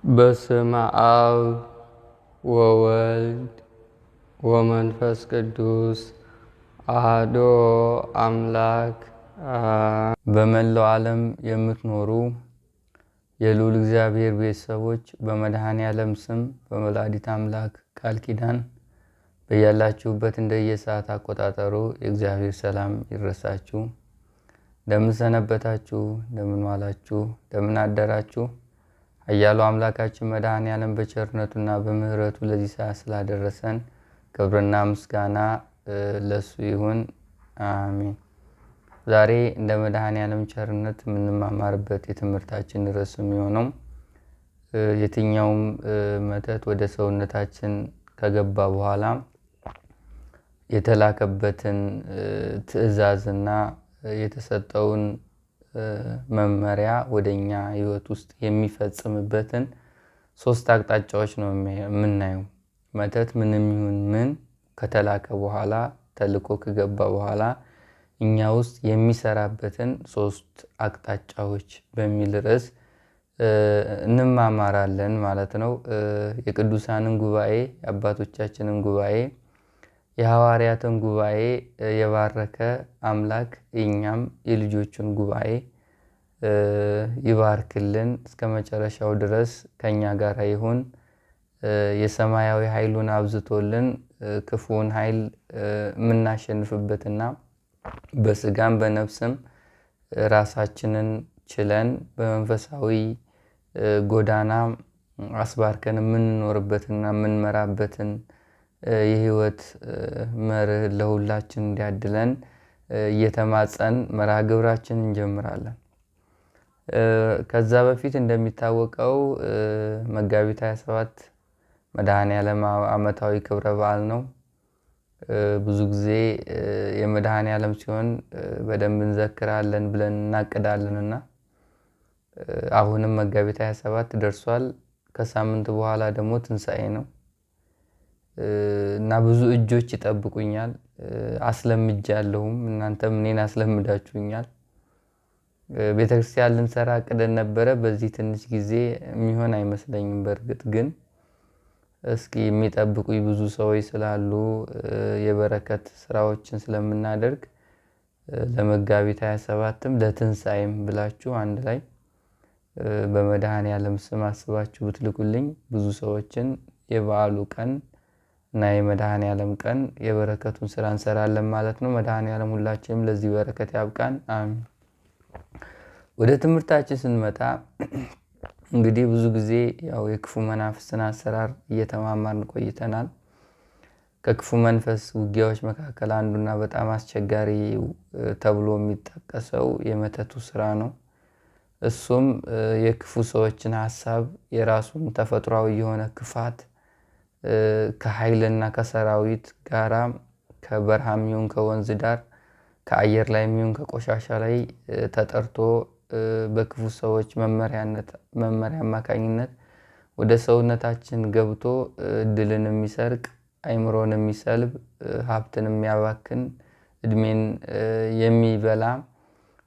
በስመ አብ ወወልድ ወመንፈስ ቅዱስ አሐዱ አምላክ። በመላው ዓለም የምትኖሩ የልዑል እግዚአብሔር ቤተሰቦች በመድኃኔዓለም ስም በወላዲተ አምላክ ቃል ኪዳን በያላችሁበት እንደየሰዓት አቆጣጠሩ የእግዚአብሔር ሰላም ይድረሳችሁ። እንደምን ሰነበታችሁ? እንደምን ዋላችሁ? እንደምን አደራችሁ? ኃያሉ አምላካችን መድኃኔዓለም በቸርነቱና በምሕረቱ ለዚህ ሰዓት ስላደረሰን ክብርና ምስጋና ለሱ ይሁን፣ አሜን። ዛሬ እንደ መድኃኔዓለም ቸርነት የምንማማርበት የትምህርታችን ርዕስ የሚሆነው የትኛውም መተት ወደ ሰውነታችን ከገባ በኋላ የተላከበትን ትዕዛዝና የተሰጠውን መመሪያ ወደኛ ህይወት ውስጥ የሚፈጽምበትን ሶስት አቅጣጫዎች ነው የምናየው። መተት ምንም ይሁን ምን ከተላከ በኋላ ተልኮ ከገባ በኋላ እኛ ውስጥ የሚሰራበትን ሶስት አቅጣጫዎች በሚል ርዕስ እንማማራለን ማለት ነው። የቅዱሳንን ጉባኤ፣ የአባቶቻችንን ጉባኤ፣ የሐዋርያትን ጉባኤ የባረከ አምላክ የኛም የልጆቹን ጉባኤ ይባርክልን። እስከ መጨረሻው ድረስ ከኛ ጋር ይሁን። የሰማያዊ ኃይሉን አብዝቶልን ክፉን ኃይል የምናሸንፍበትና በስጋም በነፍስም ራሳችንን ችለን በመንፈሳዊ ጎዳና አስባርከን የምንኖርበትና የምንመራበትን የህይወት መርህ ለሁላችን እንዲያድለን እየተማጸን መርሃ ግብራችን እንጀምራለን። ከዛ በፊት እንደሚታወቀው መጋቢት 27 መድኃኔዓለም ዓመታዊ ክብረ በዓል ነው። ብዙ ጊዜ የመድኃኔዓለም ሲሆን በደንብ እንዘክራለን ብለን እናቅዳለንና አሁንም መጋቢት 27 ደርሷል። ከሳምንት በኋላ ደግሞ ትንሣኤ ነው እና ብዙ እጆች ይጠብቁኛል። አስለምጃለሁም፣ እናንተም እኔን አስለምዳችሁኛል። ቤተክርስቲያን ልንሰራ ቅደን ነበረ። በዚህ ትንሽ ጊዜ የሚሆን አይመስለኝም። በእርግጥ ግን እስኪ የሚጠብቁኝ ብዙ ሰዎች ስላሉ የበረከት ስራዎችን ስለምናደርግ ለመጋቢት 27ም ለትንሣኤም ብላችሁ አንድ ላይ በመድኃኔዓለም ስም አስባችሁ ብትልኩልኝ ብዙ ሰዎችን የበዓሉ ቀን እና የመድኃኔዓለም ቀን የበረከቱን ስራ እንሰራለን ማለት ነው። መድኃኔዓለም ሁላችንም ለዚህ በረከት ያብቃን፣ አሜን። ወደ ትምህርታችን ስንመጣ እንግዲህ ብዙ ጊዜ ያው የክፉ መናፍስትን አሰራር እየተማማርን ቆይተናል። ከክፉ መንፈስ ውጊያዎች መካከል አንዱና በጣም አስቸጋሪ ተብሎ የሚጠቀሰው የመተቱ ስራ ነው። እሱም የክፉ ሰዎችን ሀሳብ የራሱን ተፈጥሯዊ የሆነ ክፋት ከኃይልና ከሰራዊት ጋራ ከበረሃም ይሁን ከወንዝ ዳር ከአየር ላይ ይሁን ከቆሻሻ ላይ ተጠርቶ በክፉ ሰዎች መመሪያ አማካኝነት ወደ ሰውነታችን ገብቶ እድልን የሚሰርቅ፣ አይምሮን የሚሰልብ፣ ሀብትን የሚያባክን፣ እድሜን የሚበላ፣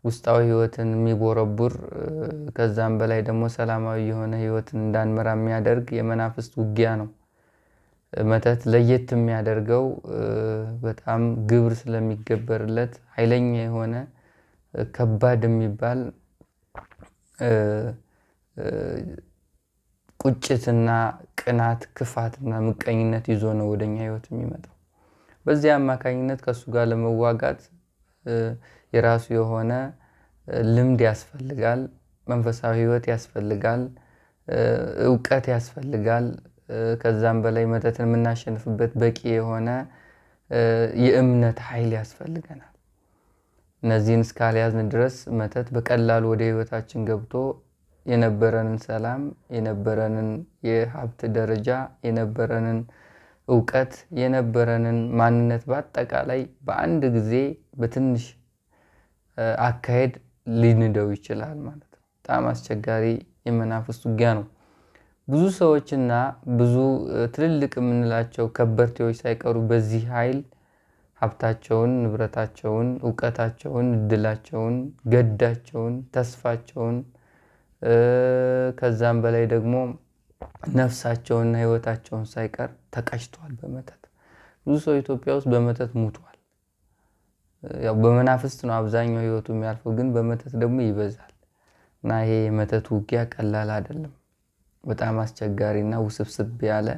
ውስጣዊ ህይወትን የሚቦረቡር፣ ከዛም በላይ ደግሞ ሰላማዊ የሆነ ህይወትን እንዳንመራ የሚያደርግ የመናፍስት ውጊያ ነው። መተት ለየት የሚያደርገው በጣም ግብር ስለሚገበርለት ኃይለኛ የሆነ ከባድ የሚባል ቁጭትና ቅናት፣ ክፋትና ምቀኝነት ይዞ ነው ወደኛ ህይወት የሚመጣው። በዚህ አማካኝነት ከሱ ጋር ለመዋጋት የራሱ የሆነ ልምድ ያስፈልጋል፣ መንፈሳዊ ህይወት ያስፈልጋል፣ እውቀት ያስፈልጋል። ከዛም በላይ መተትን የምናሸንፍበት በቂ የሆነ የእምነት ኃይል ያስፈልገናል። እነዚህን እስካልያዝን ድረስ መተት በቀላሉ ወደ ህይወታችን ገብቶ የነበረንን ሰላም፣ የነበረንን የሀብት ደረጃ፣ የነበረንን እውቀት፣ የነበረንን ማንነት በአጠቃላይ በአንድ ጊዜ በትንሽ አካሄድ ሊንደው ይችላል ማለት ነው። በጣም አስቸጋሪ የመናፍስት ውጊያ ነው። ብዙ ሰዎችና ብዙ ትልልቅ የምንላቸው ከበርቴዎች ሳይቀሩ በዚህ ኃይል ሀብታቸውን፣ ንብረታቸውን፣ እውቀታቸውን፣ እድላቸውን፣ ገዳቸውን፣ ተስፋቸውን ከዛም በላይ ደግሞ ነፍሳቸውንና ህይወታቸውን ሳይቀር ተቀጭቷል በመተት። ብዙ ሰው ኢትዮጵያ ውስጥ በመተት ሙቷል። ያው በመናፍስት ነው አብዛኛው ህይወቱ የሚያልፈው፣ ግን በመተት ደግሞ ይበዛል። እና ይሄ የመተት ውጊያ ቀላል አይደለም። በጣም አስቸጋሪና ውስብስብ ያለ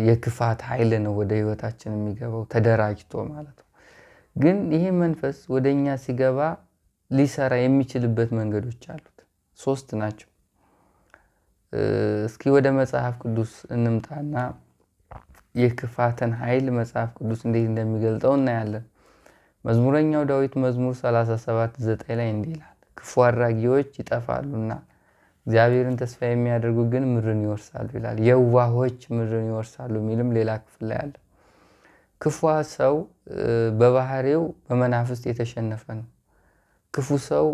የክፋት ኃይል ነው ወደ ህይወታችን የሚገባው ተደራጅቶ ማለት ነው። ግን ይሄ መንፈስ ወደኛ ሲገባ ሊሰራ የሚችልበት መንገዶች አሉት። 3 ናቸው። እስኪ ወደ መጽሐፍ ቅዱስ እንምጣና የክፋትን ኃይል መጽሐፍ ቅዱስ እንዴት እንደሚገልጠው እናያለን። መዝሙረኛው ዳዊት መዝሙር 37:9 ላይ እንዲህ ይላል፣ ክፉ አድራጊዎች ይጠፋሉና እግዚአብሔርን ተስፋ የሚያደርጉ ግን ምድርን ይወርሳሉ ይላል። የዋሆች ምድርን ይወርሳሉ የሚልም ሌላ ክፍል ላይ አለ። ክፉ ሰው በባህሪው በመናፍስት የተሸነፈ ነው። ክፉ ሰው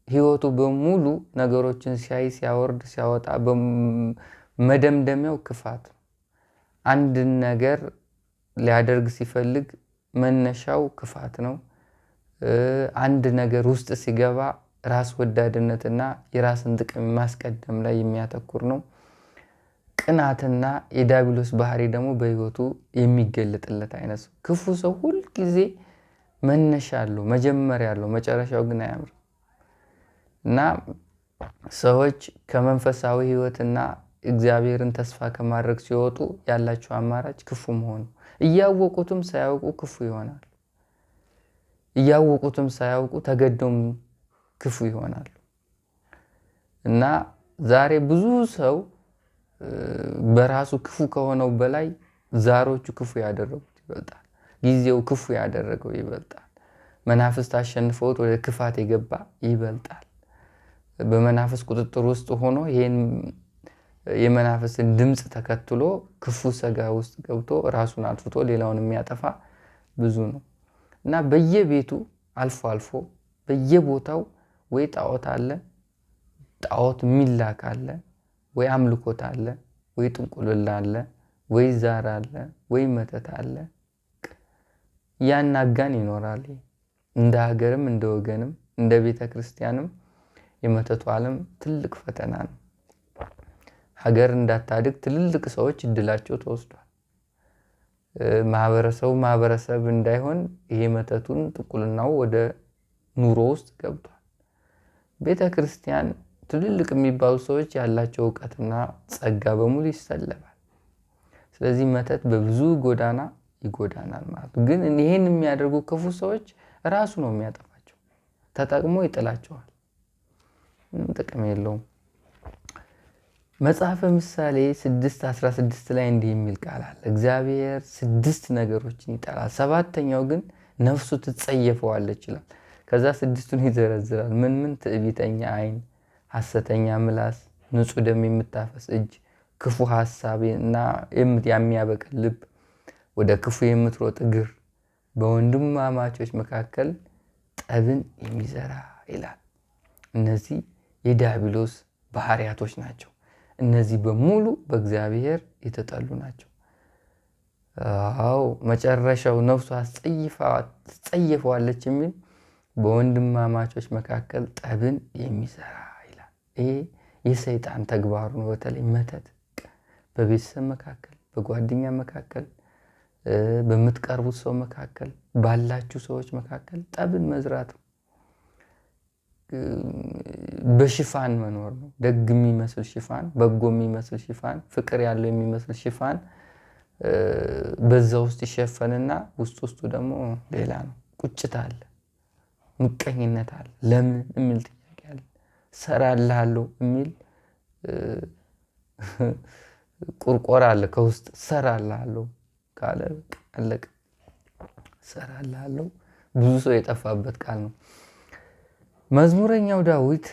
ህይወቱ በሙሉ ነገሮችን ሲያይ ሲያወርድ ሲያወጣ መደምደሚያው ክፋት ነው። አንድን ነገር ሊያደርግ ሲፈልግ መነሻው ክፋት ነው። አንድ ነገር ውስጥ ሲገባ ራስ ወዳድነትና የራስን ጥቅም ማስቀደም ላይ የሚያተኩር ነው። ቅናትና የዲያብሎስ ባህሪ ደግሞ በህይወቱ የሚገለጥለት አይነት ሰው። ክፉ ሰው ሁል ጊዜ መነሻ አለው፣ መጀመሪያ አለው፣ መጨረሻው ግን አያምርም። እና ሰዎች ከመንፈሳዊ ህይወትና እግዚአብሔርን ተስፋ ከማድረግ ሲወጡ ያላቸው አማራጭ ክፉ መሆኑ። እያወቁትም ሳያውቁ ክፉ ይሆናሉ። እያወቁትም ሳያውቁ ተገደውም ክፉ ይሆናሉ። እና ዛሬ ብዙ ሰው በራሱ ክፉ ከሆነው በላይ ዛሮቹ ክፉ ያደረጉት ይበልጣል። ጊዜው ክፉ ያደረገው ይበልጣል። መናፍስት አሸንፈውት ወደ ክፋት የገባ ይበልጣል። በመናፍስት ቁጥጥር ውስጥ ሆኖ ይሄን የመናፍስን ድምፅ ተከትሎ ክፉ ሰጋ ውስጥ ገብቶ ራሱን አጥፍቶ ሌላውን የሚያጠፋ ብዙ ነው። እና በየቤቱ አልፎ አልፎ በየቦታው ወይ ጣዖት አለ፣ ጣዖት ሚላክ አለ፣ ወይ አምልኮት አለ፣ ወይ ጥንቁልላ አለ፣ ወይ ዛር አለ፣ ወይ መተት አለ። ያናጋን ይኖራል። እንደ ሀገርም እንደ ወገንም እንደ ቤተ ክርስቲያንም የመተቱ ዓለም ትልቅ ፈተና ነው። ሀገር እንዳታድግ ትልልቅ ሰዎች እድላቸው ተወስዷል። ማህበረሰብ እንዳይሆን ይሄ መተቱን ጥንቁልናው ወደ ኑሮ ውስጥ ገብቷል። ቤተ ክርስቲያን ትልልቅ የሚባሉ ሰዎች ያላቸው እውቀትና ጸጋ በሙሉ ይሰለባል። ስለዚህ መተት በብዙ ጎዳና ይጎዳናል ማለት ነው። ግን ይሄን የሚያደርጉ ክፉ ሰዎች ራሱ ነው የሚያጠፋቸው። ተጠቅሞ ይጥላቸዋል። ምንም ጥቅም የለውም። መጽሐፈ ምሳሌ 6:16 ላይ እንዲህ የሚል ቃል አለ። እግዚአብሔር 6 ነገሮችን ይጠላል፣ 7ኛው ግን ነፍሱ ትጸየፈዋለች ይላል። ከዛ 6ቱን ይዘረዝራል። ምን? ትዕቢተኛ ዓይን፣ ሐሰተኛ ምላስ፣ ንጹሕ ደም የምታፈስ እጅ፣ ክፉ ሐሳብ እና የሚያበቅል ልብ፣ ወደ ክፉ የምትሮጥ እግር፣ በወንድማማቾች መካከል ጠብን የሚዘራ ይላል። እነዚህ የዲያብሎስ ባህሪያቶች ናቸው። እነዚህ በሙሉ በእግዚአብሔር የተጠሉ ናቸው። አዎ መጨረሻው ነፍሱ ትጸየፈዋለች የሚል በወንድማማቾች መካከል ጠብን የሚዘራ ይላል። ይሄ የሰይጣን ተግባሩ ነው። በተለይ መተት በቤተሰብ መካከል፣ በጓደኛ መካከል፣ በምትቀርቡት ሰው መካከል፣ ባላችሁ ሰዎች መካከል ጠብን መዝራት ነው። በሽፋን መኖር ነው። ደግ የሚመስል ሽፋን፣ በጎ የሚመስል ሽፋን፣ ፍቅር ያለው የሚመስል ሽፋን በዛ ውስጥ ይሸፈንና ውስጡ ደግሞ ሌላ ነው። ቁጭት አለ፣ ምቀኝነት አለ፣ ለምን የሚል ጥያቄ አለ፣ ሰራልሃለሁ የሚል ቁርቆራ አለ ከውስጥ። ሰራልሃለሁ ካለ አለቀ። ሰራልሃለሁ ብዙ ሰው የጠፋበት ቃል ነው። መዝሙረኛው ዳዊት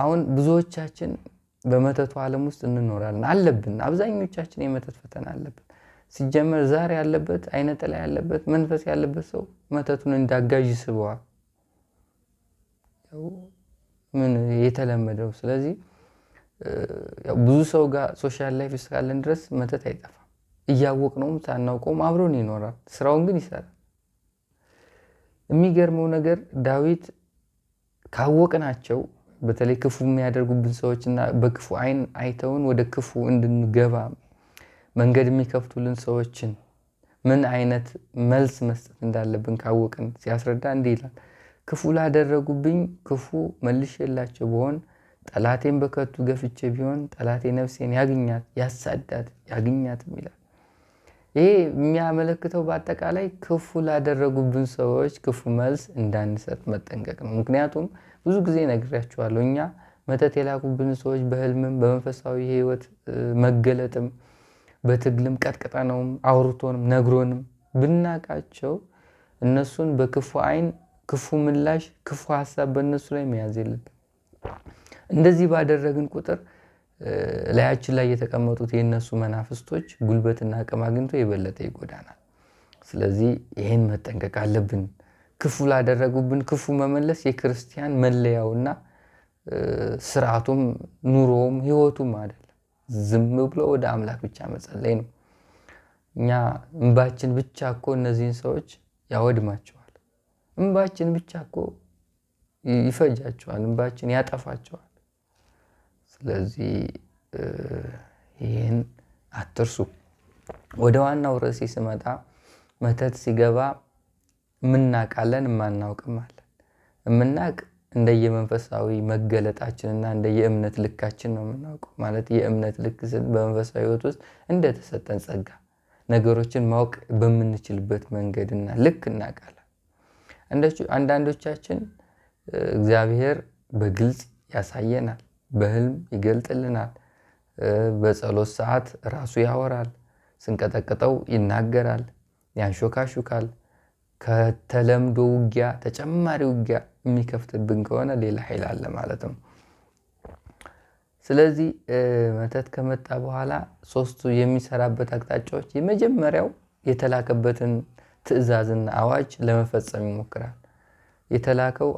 አሁን ብዙዎቻችን በመተቱ ዓለም ውስጥ እንኖራለን። አለብን፣ አብዛኞቻችን የመተት ፈተና አለብን። ሲጀመር ዛር ያለበት አይነ ጥላ ያለበት መንፈስ ያለበት ሰው መተቱን እንዳጋዥ ይስበዋል። ምን የተለመደው። ስለዚህ ብዙ ሰው ጋር ሶሻል ላይፍ እስካለን ድረስ መተት አይጠፋም። እያወቅነውም ሳናውቀውም አብሮን ይኖራል። ስራውን ግን ይሰራል። የሚገርመው ነገር ዳዊት ካወቅናቸው በተለይ ክፉ የሚያደርጉብን ሰዎችና በክፉ አይን አይተውን ወደ ክፉ እንድንገባ መንገድ የሚከፍቱልን ሰዎችን ምን አይነት መልስ መስጠት እንዳለብን ካወቅን ሲያስረዳ እንዲህ ይላል። ክፉ ላደረጉብኝ ክፉ መልሼላቸው ብሆን፣ ጠላቴን በከቱ ገፍቼ ቢሆን፣ ጠላቴ ነፍሴን ያግኛት ያሳዳት ያግኛትም ይላል። ይሄ የሚያመለክተው በአጠቃላይ ክፉ ላደረጉብን ሰዎች ክፉ መልስ እንዳንሰጥ መጠንቀቅ ነው። ምክንያቱም ብዙ ጊዜ ነግሬያቸዋለሁ፣ እኛ መተት የላኩብን ሰዎች በህልምም በመንፈሳዊ ህይወት መገለጥም በትግልም ቀጥቅጠነውም አውርቶንም ነግሮንም ብናቃቸው እነሱን በክፉ አይን ክፉ ምላሽ ክፉ ሀሳብ በእነሱ ላይ መያዝ የለብን። እንደዚህ ባደረግን ቁጥር ላያችን ላይ የተቀመጡት የእነሱ መናፍስቶች ጉልበትና አቅም አግኝቶ የበለጠ ይጎዳናል። ስለዚህ ይህን መጠንቀቅ አለብን። ክፉ ላደረጉብን ክፉ መመለስ የክርስቲያን መለያውና ስርዓቱም ኑሮውም ህይወቱም አይደለም። ዝም ብሎ ወደ አምላክ ብቻ መጸለይ ነው። እኛ እንባችን ብቻ እኮ እነዚህን ሰዎች ያወድማቸዋል። እንባችን ብቻ እኮ ይፈጃቸዋል። እንባችን ያጠፋቸዋል። ስለዚህ ይህን አትርሱ። ወደ ዋናው ርዕሴ ስመጣ መተት ሲገባ ምናቃለን ማናውቅም አለን። ምናቅ እንደየመንፈሳዊ መገለጣችንና እንደየእምነት ልካችን ነው የምናውቀው። ማለት የእምነት ልክ በመንፈሳዊ ህይወት ውስጥ እንደተሰጠን ጸጋ ነገሮችን ማወቅ በምንችልበት መንገድና ልክ እናውቃለን። አንዳንዶቻችን እግዚአብሔር በግልጽ ያሳየናል፣ በህልም ይገልጥልናል፣ በጸሎት ሰዓት ራሱ ያወራል፣ ስንቀጠቅጠው ይናገራል፣ ያንሾካሹካል። ከተለምዶ ውጊያ ተጨማሪ ውጊያ የሚከፍትብን ከሆነ ሌላ ኃይል አለ ማለት ነው። ስለዚህ መተት ከመጣ በኋላ ሶስቱ የሚሰራበት አቅጣጫዎች፣ የመጀመሪያው የተላከበትን ትዕዛዝና አዋጅ ለመፈጸም ይሞክራል። የተላከው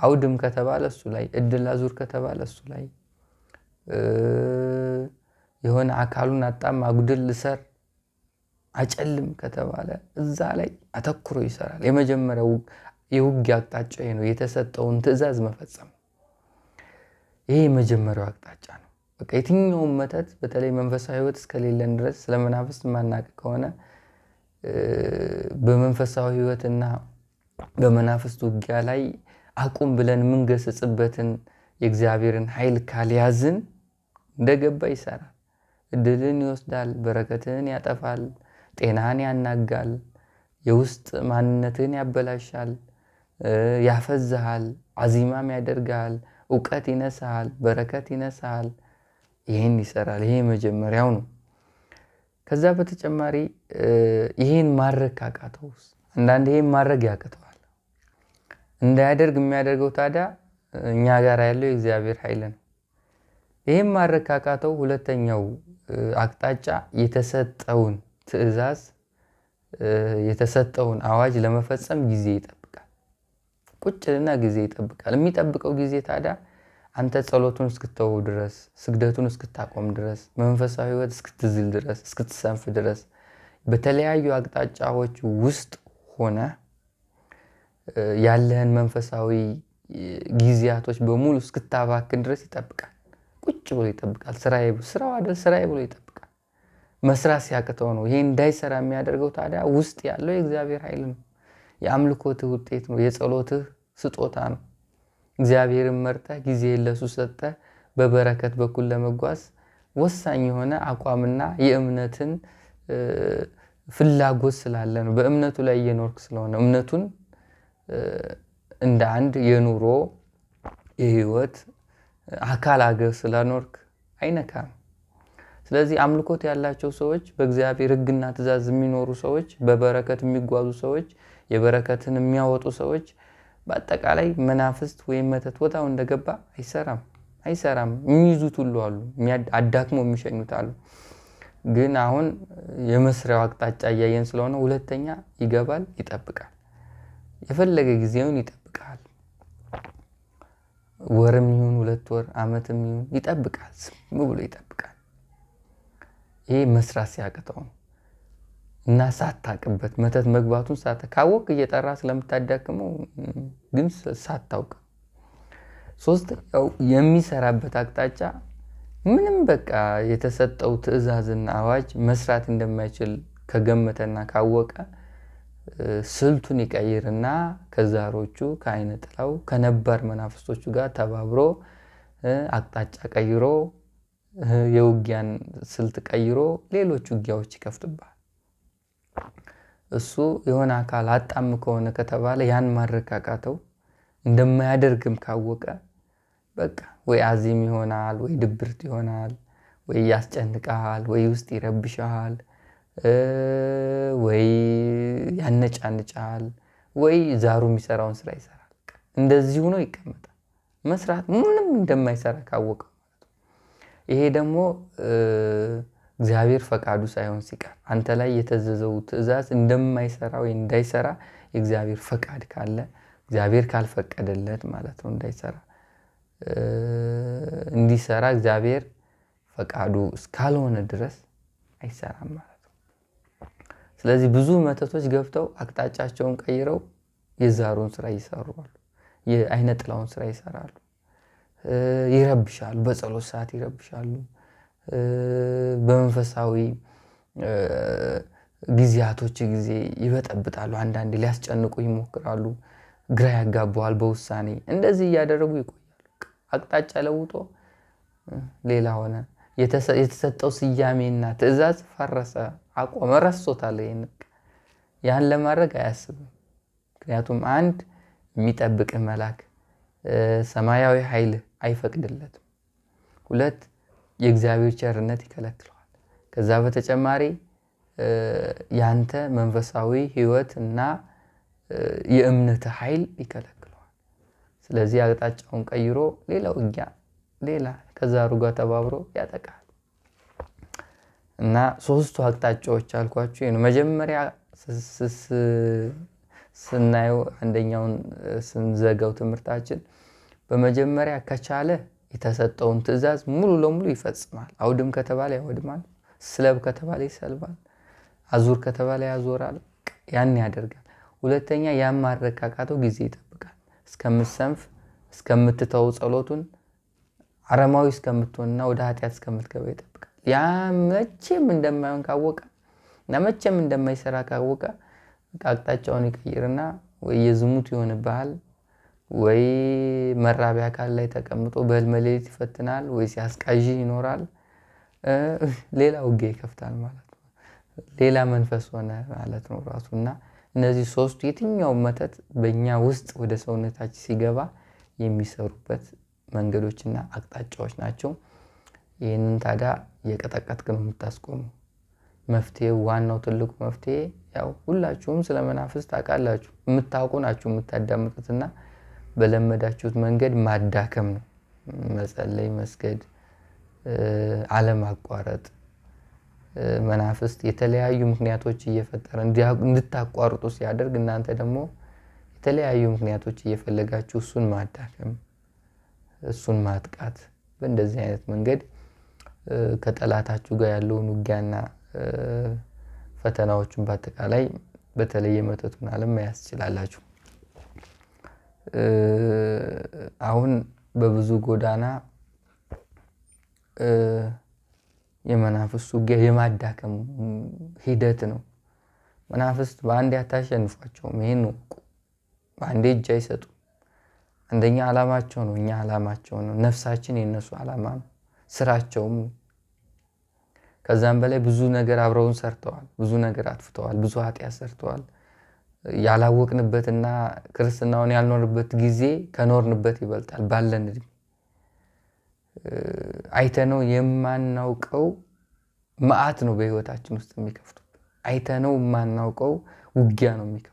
አውድም ከተባለ እሱ ላይ፣ እድል አዙር ከተባለ እሱ ላይ፣ የሆነ አካሉን አጣም አጉድል ልሰር አጨልም ከተባለ እዛ ላይ አተኩሮ ይሰራል። የመጀመሪያው የውጊያ አቅጣጫ ነው፣ የተሰጠውን ትዕዛዝ መፈጸም። ይሄ የመጀመሪያው አቅጣጫ ነው። በቃ የትኛውም መተት በተለይ መንፈሳዊ ህይወት እስከሌለን ድረስ ስለመናፍስት ማናቅ ከሆነ በመንፈሳዊ ህይወትና በመናፍስት ውጊያ ላይ አቁም ብለን የምንገስጽበትን የእግዚአብሔርን ኃይል ካልያዝን እንደገባ ይሰራል። እድልን ይወስዳል፣ በረከትን ያጠፋል፣ ጤናን ያናጋል፣ የውስጥ ማንነትን ያበላሻል፣ ያፈዝሃል፣ አዚማም ያደርጋል፣ እውቀት ይነሳል፣ በረከት ይነሳል። ይህን ይሰራል። ይሄ መጀመሪያው ነው። ከዛ በተጨማሪ ይህን ማድረግ ካቃተውስ፣ አንዳንድ ይህን ማድረግ ያቅተዋል። እንዳያደርግ የሚያደርገው ታዲያ እኛ ጋር ያለው የእግዚአብሔር ኃይል ነው። ይህን ማድረግ ካቃተው ሁለተኛው አቅጣጫ የተሰጠውን ትዕዛዝ የተሰጠውን አዋጅ ለመፈጸም ጊዜ ይጠብቃል። ቁጭልና ጊዜ ይጠብቃል። የሚጠብቀው ጊዜ ታዲያ አንተ ጸሎቱን እስክትተው ድረስ፣ ስግደቱን እስክታቆም ድረስ፣ መንፈሳዊ ህይወት እስክትዝል ድረስ፣ እስክትሰንፍ ድረስ በተለያዩ አቅጣጫዎች ውስጥ ሆነ ያለህን መንፈሳዊ ጊዜያቶች በሙሉ እስክታባክን ድረስ ይጠብቃል። ቁጭ ብሎ ይጠብቃል። ስራው አይደል ስራዬ ብሎ ይጠብቃል። መስራት ሲያቅተው ነው። ይሄ እንዳይሰራ የሚያደርገው ታዲያ ውስጥ ያለው የእግዚአብሔር ኃይል ነው። የአምልኮትህ ውጤት ነው። የጸሎትህ ስጦታ ነው። እግዚአብሔርን መርጠህ ጊዜ ለሱ ሰጠህ በበረከት በኩል ለመጓዝ ወሳኝ የሆነ አቋምና የእምነትን ፍላጎት ስላለ ነው። በእምነቱ ላይ እየኖርክ ስለሆነ እምነቱን እንደ አንድ የኑሮ የህይወት አካል አገር ስላኖርክ አይነካም። ስለዚህ አምልኮት ያላቸው ሰዎች፣ በእግዚአብሔር ህግና ትእዛዝ የሚኖሩ ሰዎች፣ በበረከት የሚጓዙ ሰዎች፣ የበረከትን የሚያወጡ ሰዎች በአጠቃላይ መናፍስት ወይም መተት ቦታው እንደገባ አይሰራም። የሚይዙት ሁሉ አሉ፣ አዳክሞ የሚሸኙት አሉ። ግን አሁን የመስሪያው አቅጣጫ እያየን ስለሆነ ሁለተኛ ይገባል፣ ይጠብቃል። የፈለገ ጊዜውን ይጠብቃል። ወርም ይሁን 2 ወር አመትም ይሁን ይጠብቃል። ዝም ብሎ ይጠብቃል። ይሄ መስራት ሲያቅተው እና ሳታውቅበት መተት መግባቱን ካወቅ እየጠራ ስለምታዳክመው ግን ሳታውቅ ሶስተኛው የሚሰራበት አቅጣጫ ምንም በቃ የተሰጠው ትዕዛዝና አዋጅ መስራት እንደማይችል ከገመተና ካወቀ ስልቱን ይቀይርና ከዛሮቹ ከአይነ ጥላው ከነባር መናፍስቶቹ ጋር ተባብሮ አቅጣጫ ቀይሮ የውጊያን ስልት ቀይሮ ሌሎች ውጊያዎች ይከፍትባል። እሱ የሆነ አካል አጣም ከሆነ ከተባለ ያን ማድረግ ካቃተው እንደማያደርግም ካወቀ በቃ ወይ አዚም ይሆናል፣ ወይ ድብርት ይሆናል፣ ወይ ያስጨንቃል፣ ወይ ውስጥ ይረብሻል፣ ወይ ያነጫንጫል፣ ወይ ዛሩ የሚሰራውን ስራ ይሰራል። እንደዚህ ሆኖ ይቀመጣል። መስራት ምንም እንደማይሰራ ካወቀው ማለት ነው። ይሄ ደግሞ እግዚአብሔር ፈቃዱ ሳይሆን ሲቀር አንተ ላይ የተዘዘው ትዕዛዝ እንደማይሰራ ወይ እንዳይሰራ የእግዚአብሔር ፈቃድ ካለ እግዚአብሔር ካልፈቀደለት ማለት ነው እንዳይሰራ እንዲሰራ እግዚአብሔር ፈቃዱ እስካልሆነ ድረስ አይሰራም ማለት ነው። ስለዚህ ብዙ መተቶች ገብተው አቅጣጫቸውን ቀይረው የዛሩን ስራ ይሰራሉ፣ የአይነ ጥላውን ስራ ይሰራሉ፣ ይረብሻሉ፣ በጸሎት ሰዓት ይረብሻሉ፣ በመንፈሳዊ ጊዜያቶች ጊዜ ይበጠብጣሉ፣ አንዳንዴ ሊያስጨንቁ ይሞክራሉ፣ ግራ ያጋባዋል በውሳኔ እንደዚህ እያደረጉ ይቆያሉ። አቅጣጫ ለውጦ ሌላ ሆነ። የተሰጠው ስያሜና ትዕዛዝ ፈረሰ፣ አቆመ፣ ረስቶታል። ያን ለማድረግ አያስብም። ምክንያቱም አንድ የሚጠብቅህ መልአክ ሰማያዊ ኃይል አይፈቅድለትም። ሁለት የእግዚአብሔር ቸርነት ይከለክለዋል። ከዛ በተጨማሪ ያንተ መንፈሳዊ ህይወት እና የእምነት ኃይል ይከለክለዋል። ስለዚህ አቅጣጫውን ቀይሮ ሌላ ውጊያ ሌላ ከዛሩ ጋር ተባብሮ ያጠቃል። እና ሶስቱ አቅጣጫዎች አልኳችሁ ነው። መጀመሪያ ስናየው አንደኛውን ስንዘጋው ትምህርታችን በመጀመሪያ ከቻለ የተሰጠውን ትዕዛዝ ሙሉ ለሙሉ ይፈጽማል። አውድም ከተባለ ያወድማል፣ ስለብ ከተባለ ይሰልባል፣ አዙር ከተባለ ያዞራል፣ ያን ያደርጋል። ሁለተኛ ያን ማድረግ ካቃተው ጊዜ ይጠብቃል። እስከምትሰንፍ እስከምትተው ጸሎቱን አረማዊ እስከምትሆንና ወደ ኃጢአት እስከምትገባ ይጠብቃል። ያ መቼም እንደማይሆን ካወቀ እና መቼም እንደማይሰራ ካወቀ አቅጣጫውን ይቀይርና ወይ የዝሙት ይሆንብሃል፣ ወይ መራቢያ አካል ላይ ተቀምጦ በህልመ ሌሊት ይፈትናል፣ ወይ ሲያስቃዥህ ይኖራል። ሌላ ውጊያ ይከፍታል ማለት ነው። ሌላ መንፈስ ሆነ ማለት ነው ራሱና እነዚህ ሶስቱ የትኛው መተት በእኛ ውስጥ ወደ ሰውነታችን ሲገባ የሚሰሩበት መንገዶችና አቅጣጫዎች ናቸው። ይህንን ታዲያ የቀጠቀጥክ ነው የምታስቆመው። መፍትሄው ዋናው ትልቁ መፍትሄ ያው ሁላችሁም ስለ መናፍስት ታውቃላችሁ፣ የምታውቁ ናችሁ የምታዳምጡትና በለመዳችሁት መንገድ ማዳከም ነው። መጸለይ፣ መስገድ፣ አለማቋረጥ። መናፍስት የተለያዩ ምክንያቶች እየፈጠረ እንድታቋርጡ ሲያደርግ እናንተ ደግሞ የተለያዩ ምክንያቶች እየፈለጋችሁ እሱን ማዳከም፣ እሱን ማጥቃት። በእንደዚህ አይነት መንገድ ከጠላታችሁ ጋር ያለውን ውጊያና ፈተናዎችን በአጠቃላይ በተለየ መተቱን ዓለም መያዝ ትችላላችሁ። አሁን በብዙ ጎዳና የመናፍስት ውጊያ የማዳከም ሂደት ነው። መናፍስት በአንዴ አታሸንፏቸውም። ይሄን ነው በአንዴ እጅ አይሰጡም። አንደኛ ዓላማቸው ነው፣ እኛ ዓላማቸው ነው። ነፍሳችን የነሱ ዓላማ ነው፣ ስራቸውም ነው። ከዛም በላይ ብዙ ነገር አብረውን ሰርተዋል፣ ብዙ ነገር አጥፍተዋል፣ ብዙ ኃጢአት ሰርተዋል። ያላወቅንበትና ክርስትናውን ያልኖርበት ጊዜ ከኖርንበት ይበልጣል። ባለን እድሜ አይተነው የማናውቀው መዓት ነው በህይወታችን ውስጥ የሚከፍቱብን። አይተነው የማናውቀው ውጊያ ነው የሚከፍቱብን።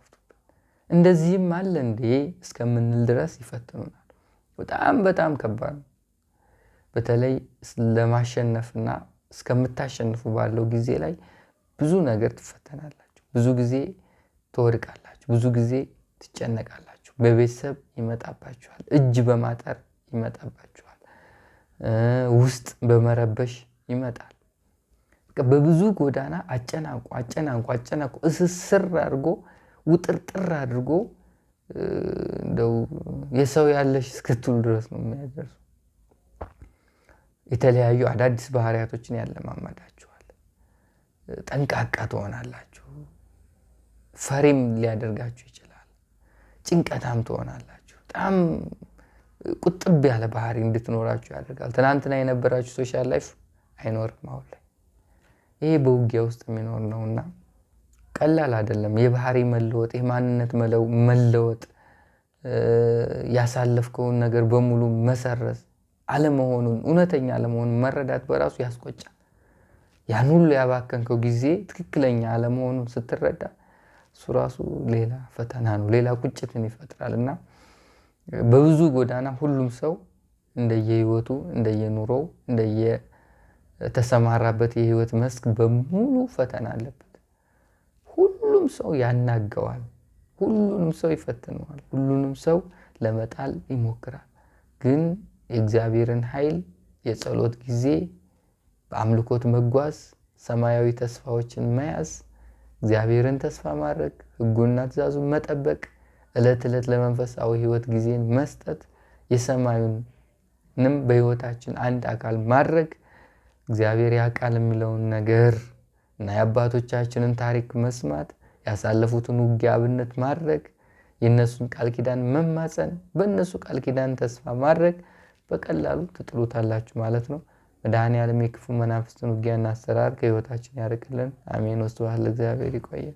እንደዚህም አለ እንዴ እስከምንል ድረስ ይፈትኑናል። በጣም ከባድ ነው። በተለይ ለማሸነፍና እስከምታሸንፉ ባለው ጊዜ ላይ ብዙ ነገር ትፈተናላችሁ። ብዙ ጊዜ ትወድቃላችሁ፣ ብዙ ጊዜ ትጨነቃላችሁ። በቤተሰብ ይመጣባችኋል፣ እጅ በማጠር ይመጣባችኋል፣ ውስጥ በመረበሽ ይመጣል። በብዙ ጎዳና አጨናንቆ እስስር አድርጎ ውጥርጥር አድርጎ እንደው የሰው ያለሽ እስክትሉ ድረስ ነው የሚያደርሱ። የተለያዩ አዳዲስ ባህሪያቶችን ያለማመዳችኋል። ጠንቃቃ ትሆናላችሁ። ፈሪም ሊያደርጋችሁ ይችላል። ጭንቀታም ትሆናላችሁ። በጣም ቁጥብ ያለ ባህሪ እንድትኖራችሁ ያደርጋል። ትናንትና የነበራችሁ ሶሻል ላይፍ አይኖርም አሁን ላይ። ይሄ በውጊያ ውስጥ የሚኖር ነውና ቀላል አይደለም። የባህሪ መለወጥ፣ የማንነት መለወጥ፣ ያሳለፍከውን ነገር በሙሉ መሰረዝ አለመሆኑን፣ እውነተኛ አለመሆኑን መረዳት በራሱ ያስቆጫል። ያን ሁሉ ያባከንከው ጊዜ ትክክለኛ አለመሆኑን ስትረዳ እሱ ራሱ ሌላ ፈተና ነው፣ ሌላ ቁጭትን ይፈጥራል። እና በብዙ ጎዳና ሁሉም ሰው እንደየህይወቱ፣ እንደየኑሮው፣ እንደየተሰማራበት የህይወት መስክ በሙሉ ፈተና አለበት። ሁሉም ሰው ያናገዋል፣ ሁሉንም ሰው ይፈትነዋል፣ ሁሉንም ሰው ለመጣል ይሞክራል። ግን የእግዚአብሔርን ኃይል፣ የጸሎት ጊዜ፣ በአምልኮት መጓዝ፣ ሰማያዊ ተስፋዎችን መያዝ፣ እግዚአብሔርን ተስፋ ማድረግ፣ ሕጉና ትእዛዙን መጠበቅ፣ ዕለት ዕለት ለመንፈሳዊ ህይወት ጊዜን መስጠት፣ የሰማዩንም በህይወታችን አንድ አካል ማድረግ፣ እግዚአብሔር ያውቃል የሚለውን ነገር እና የአባቶቻችንን ታሪክ መስማት፣ ያሳለፉትን ውጊያ አብነት ማድረግ፣ የእነሱን ቃል ኪዳን መማፀን፣ በእነሱ ቃል ኪዳን ተስፋ ማድረግ በቀላሉ ትጥሉታላችሁ ማለት ነው። መድኃኔዓለም የክፉ መናፍስትን ውጊያና አሰራር ከህይወታችን ያርቅልን። አሜን። ወስብሐት ለእግዚአብሔር። ይቆየን።